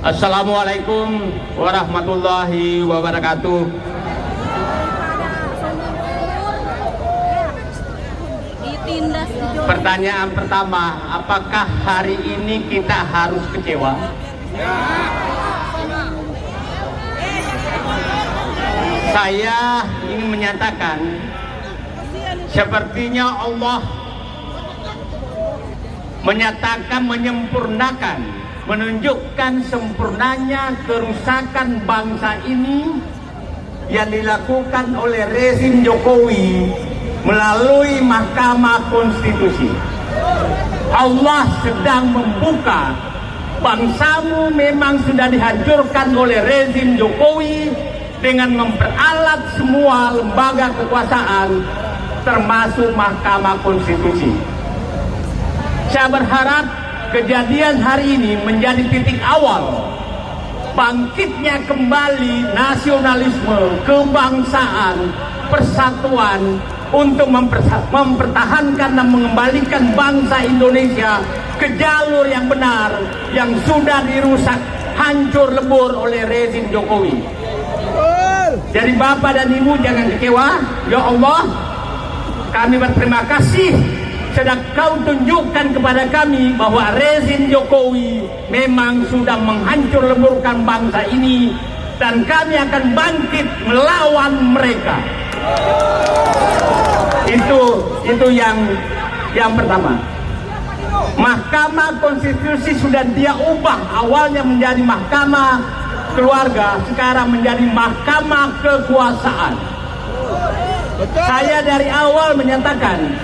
Assalamualaikum warahmatullahi wabarakatuh. Pertanyaan pertama, apakah hari ini kita harus kecewa? Saya ingin menyatakan, sepertinya Allah menyatakan, menyempurnakan, menunjukkan sempurnanya kerusakan bangsa ini yang dilakukan oleh rezim Jokowi melalui Mahkamah Konstitusi. Allah sedang membuka, bangsamu memang sudah dihancurkan oleh rezim Jokowi dengan memperalat semua lembaga kekuasaan termasuk Mahkamah Konstitusi. Saya berharap kejadian hari ini menjadi titik awal bangkitnya kembali nasionalisme, kebangsaan, persatuan untuk mempertahankan dan mengembalikan bangsa Indonesia ke jalur yang benar yang sudah dirusak, hancur lebur oleh rezim Jokowi. Jadi Bapak dan Ibu jangan kecewa. Ya Allah, kami berterima kasih sedang Kau tunjukkan kepada kami bahwa rezim Jokowi memang sudah menghancur leburkan bangsa ini, dan kami akan bangkit melawan mereka. Itu yang pertama. Mahkamah Konstitusi sudah dia ubah, awalnya menjadi Mahkamah Keluarga, sekarang menjadi Mahkamah Kekuasaan. Saya dari awal menyatakan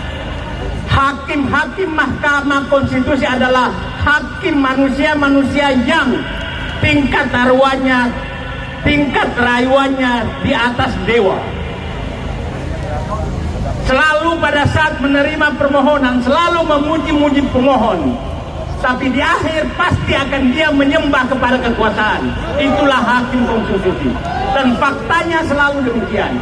hakim-hakim Mahkamah Konstitusi adalah hakim manusia-manusia yang tingkat taruhannya, tingkat rayuannya di atas dewa. Selalu pada saat menerima permohonan selalu memuji-muji pemohon, tapi di akhir pasti akan dia menyembah kepada kekuasaan. Itulah hakim konstitusi, dan faktanya selalu demikian.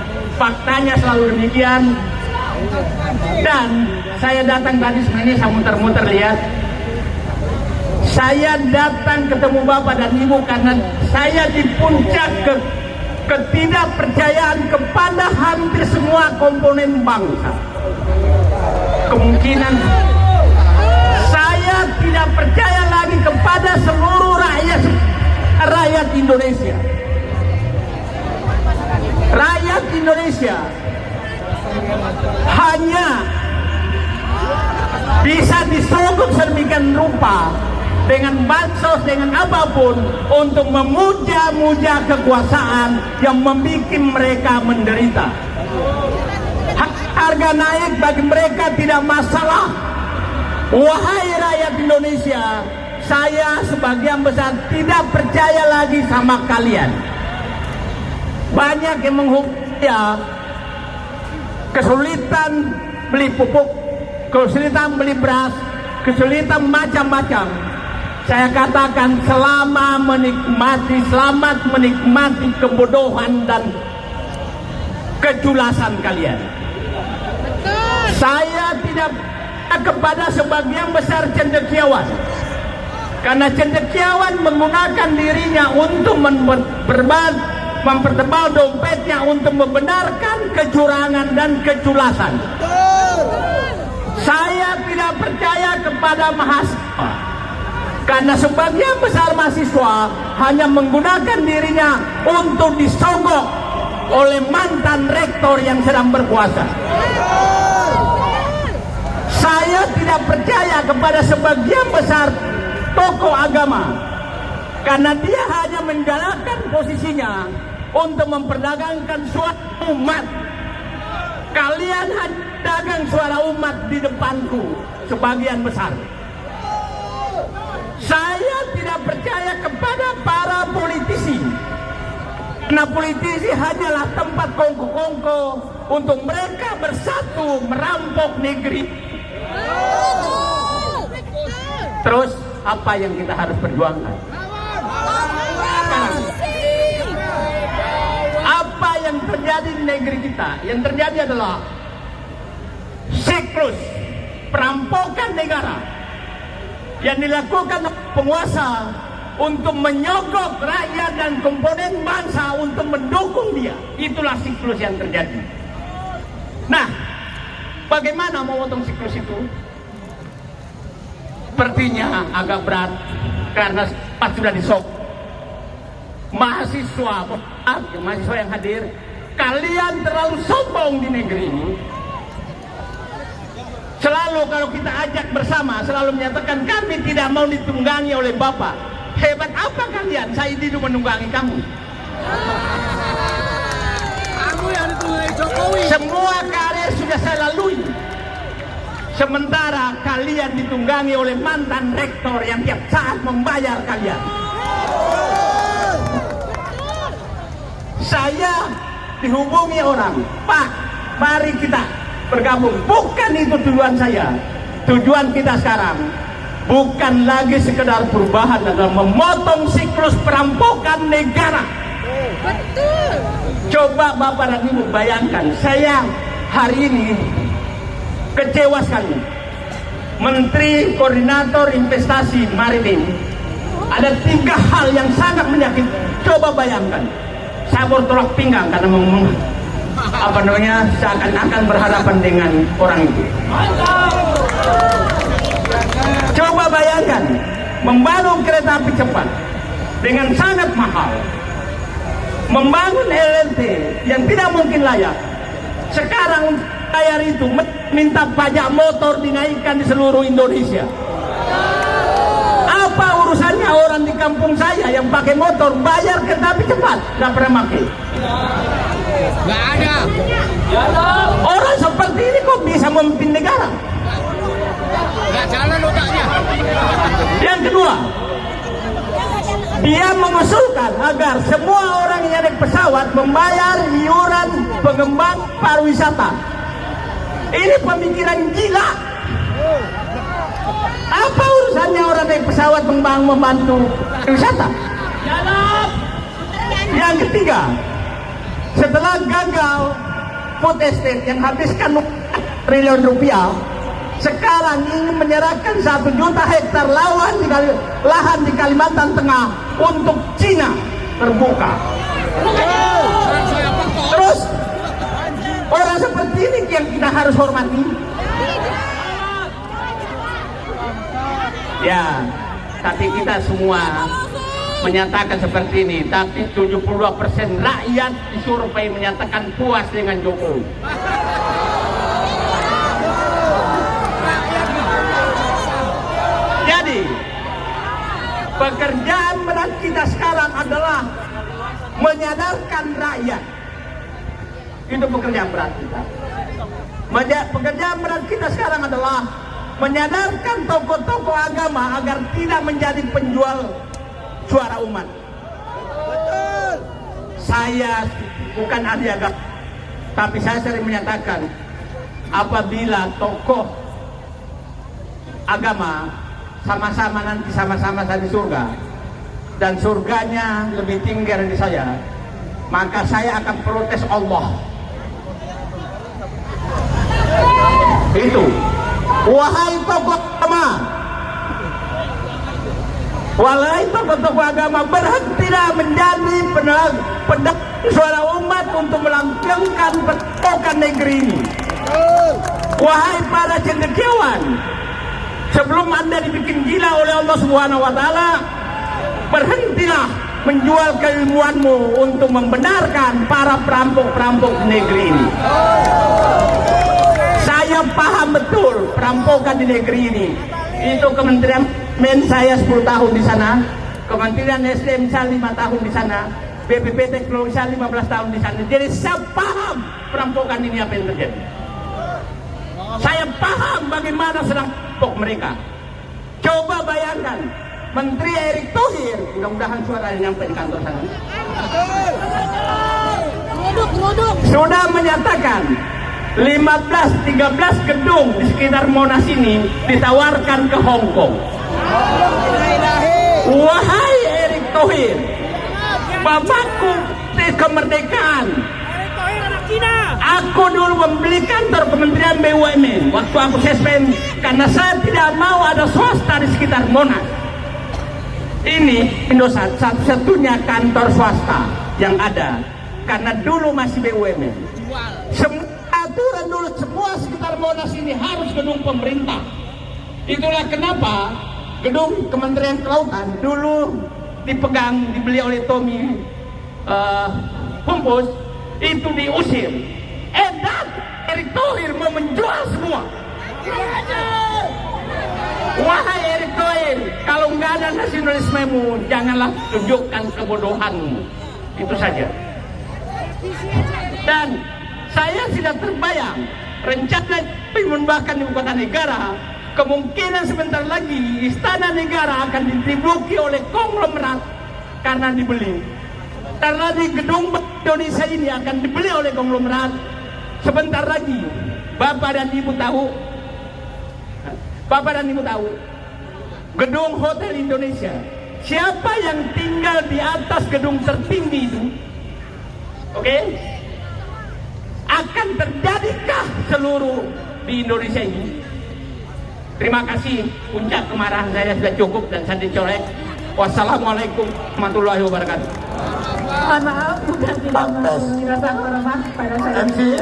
Dan saya datang tadi, sebenarnya saya muter-muter lihat. Saya datang ketemu Bapak dan Ibu karena saya di puncak ketidakpercayaan kepada hampir semua komponen bangsa. Kemungkinan saya tidak percaya lagi kepada seluruh rakyat Indonesia. Rakyat Indonesia hanya bisa disogok sedemikian rupa dengan bansos, dengan apapun untuk memuja-muja kekuasaan yang membuat mereka menderita. Harga naik bagi mereka tidak masalah. Wahai rakyat Indonesia, saya sebagian besar tidak percaya lagi sama kalian. Banyak yang menghukum kesulitan beli pupuk, kesulitan beli beras, kesulitan macam-macam. Saya katakan selamat menikmati kebodohan dan keculasan kalian. Saya tidak kepada sebagian besar cendekiawan, karena cendekiawan menggunakan dirinya untuk mempertebal dompetnya untuk membenarkan kecurangan dan keculasan. Saya tidak percaya kepada mahasiswa, karena sebagian besar mahasiswa hanya menggunakan dirinya untuk disogok oleh mantan rektor yang sedang berkuasa. Saya tidak percaya kepada sebagian besar tokoh agama, karena dia hanya menjalankan posisinya untuk memperdagangkan suara umat. Kalian hanya dagang suara umat di depanku sebagian besar. Saya tidak percaya kepada para politisi, karena politisi hanyalah tempat kongko-kongko untuk mereka bersatu merampok negeri. Terus apa yang kita harus perjuangkan? Apa yang terjadi di negeri kita? Yang terjadi adalah siklus perampokan negara yang dilakukan penguasa untuk menyogok rakyat dan komponen bangsa untuk mendukung dia. Itulah siklus yang terjadi. Nah, bagaimana mau potong siklus itu? Sepertinya agak berat karena pas sudah disok. Mahasiswa yang hadir, kalian terlalu sombong di negeri ini. Selalu kalau kita ajak bersama, selalu menyatakan kami tidak mau ditunggangi oleh Bapak. Hebat apa kalian? Saya hidup menunggangi kamu. Aku yang ditunggangi Jokowi. Semua karir sudah saya lalui. Sementara kalian ditunggangi oleh mantan rektor yang tiap saat membayar kalian. Saya dihubungi orang, Pak, mari kita bergabung. Bukan itu tujuan saya. Tujuan kita sekarang bukan lagi sekedar perubahan, adalah memotong siklus perampokan negara. Betul. Coba Bapak dan Ibu bayangkan, saya hari ini kecewa sekali. Menteri Koordinator Investasi Maritim, ada 3 hal yang sangat menyakitkan. Coba bayangkan, saya bertolak pinggang karena seakan-akan berhadapan dengan orang itu. Coba bayangkan, membangun kereta api cepat dengan sangat mahal, membangun LRT yang tidak mungkin layak. Sekarang bayar itu minta pajak motor dinaikkan di seluruh Indonesia. Apa urusannya orang di kampung saya yang pakai motor bayar kereta api cepat? Nggak pernah pakai. Nggak ada. Orang seperti ini kok bisa memimpin negara? Nggak jalan otaknya. Yang kedua, dia mengusulkan agar semua orang yang naik pesawat membayar iuran pengembang pariwisata. Ini pemikiran gila. Apa urusannya orang naik pesawat membantu pariwisata? Yang ketiga, setelah gagal food estate yang habiskan triliun rupiah, sekarang ingin menyerahkan 1 juta hektar lahan di Kalimantan Tengah untuk Cina terbuka. Terus orang seperti ini yang kita harus hormati. Ya, tapi kita semua menyatakan seperti ini, tapi 72% rakyat disurvei menyatakan puas dengan Jokowi. Jadi, pekerjaan berat kita sekarang adalah menyadarkan rakyat. Itu pekerjaan berat kita. Pekerjaan berat kita sekarang adalah menyadarkan tokoh-tokoh agama agar tidak menjadi penjual suara umat. Saya bukan ahli agama, tapi saya sering menyatakan apabila tokoh agama sama-sama nanti sama-sama di surga dan surganya lebih tinggi dari saya, maka saya akan protes Allah. Itu, wahai tokoh agama, wahai tokoh-tokoh agama, berhentilah menjadi pedagang suara umat untuk melanggengkan perampokan negeri ini. Wahai para cendekiawan, sebelum Anda dibikin gila oleh Allah Subhanahu wa taala, berhentilah menjual keilmuanmu untuk membenarkan para perampok-perampok negeri ini. Saya paham betul perampokan di negeri ini. Itu Kementerian saya 10 tahun di sana, Kementerian SDM saya 5 tahun di sana, BPP Teknologi saya 15 tahun di sana. Jadi saya paham perampokan ini apa yang terjadi. Saya paham bagaimana sedang perampok mereka. Coba bayangkan, Menteri Erick Thohir, mudah-mudahan suaranya nyampe di kantor sana, sudah menyatakan 13 gedung di sekitar Monas ini ditawarkan ke Hong Kong. Wahai Erick Thohir, bapakku di kemerdekaan, aku dulu membeli kantor Kementerian BUMN waktu aku suspend karena saya tidak mau ada swasta di sekitar Monas. Ini Indosat satu-satunya kantor swasta yang ada, karena dulu masih BUMN. Jual. Semua aturan dulu, semua sekitar Monas ini harus gedung pemerintah. Itulah kenapa gedung Kementerian Kelautan dulu dibeli oleh Tommy Humpus, itu diusir. Dan Erick Thohir mau menjual semua. Wahai Erick Thohir, kalau nggak ada nasionalismemu, janganlah tunjukkan kebodohanmu. Itu saja. Dan saya sudah terbayang rencana pemindahan ibu kota negara. Kemungkinan sebentar lagi istana negara akan diduduki oleh konglomerat karena dibeli. Karena di gedung Indonesia ini akan dibeli oleh konglomerat. Sebentar lagi, Bapak dan Ibu tahu, gedung Hotel Indonesia, siapa yang tinggal di atas gedung tertinggi itu? Oke? Akan terjadikah seluruh di Indonesia ini? Terima kasih, puncak kemarahan saya sudah cukup dan saya dicolek. Wassalamualaikum warahmatullahi wabarakatuh. Mohon maaf, bukan tidak merasa hormat pada saya.